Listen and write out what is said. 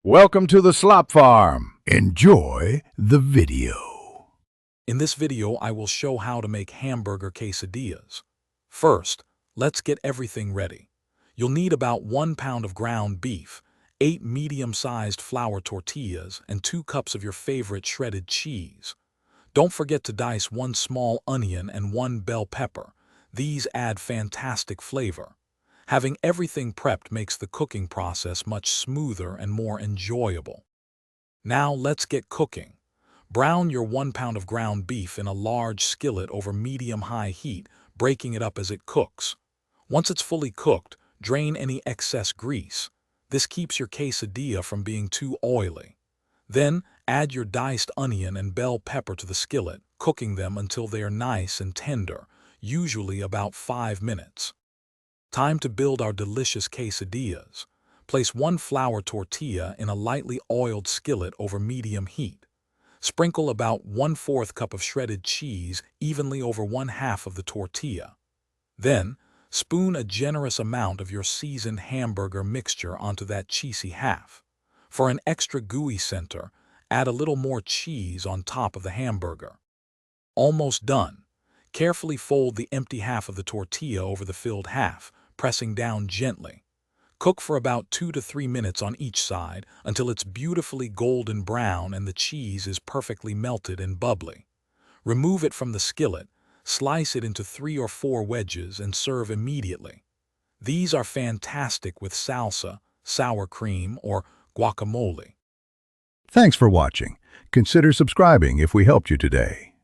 Welcome to the Slop Farm. Enjoy the video. In this video, I will show how to make hamburger quesadillas. First, let's get everything ready. You'll need about 1 pound of ground beef, 8 medium-sized flour tortillas, and 2 cups of your favorite shredded cheese. Don't forget to dice 1 small onion and 1 bell pepper. These add fantastic flavor. Having everything prepped makes the cooking process much smoother and more enjoyable. Now let's get cooking. Brown your 1 pound of ground beef in a large skillet over medium-high heat, breaking it up as it cooks. Once it's fully cooked, drain any excess grease. This keeps your quesadilla from being too oily. Then, add your diced onion and bell pepper to the skillet, cooking them until they are nice and tender, usually about 5 minutes. Time to build our delicious quesadillas. Place 1 flour tortilla in a lightly oiled skillet over medium heat. Sprinkle about 1/4 cup of shredded cheese evenly over 1/2 of the tortilla. Then, spoon a generous amount of your seasoned hamburger mixture onto that cheesy half. For an extra gooey center, add a little more cheese on top of the hamburger. Almost done. Carefully fold the empty half of the tortilla over the filled half, pressing down gently. Cook for about 2 to 3 minutes on each side until it's beautifully golden brown and the cheese is perfectly melted and bubbly. Remove it from the skillet, slice it into 3 or 4 wedges and serve immediately. These are fantastic with salsa, sour cream, or guacamole. Thanks for watching. Consider subscribing if we helped you today.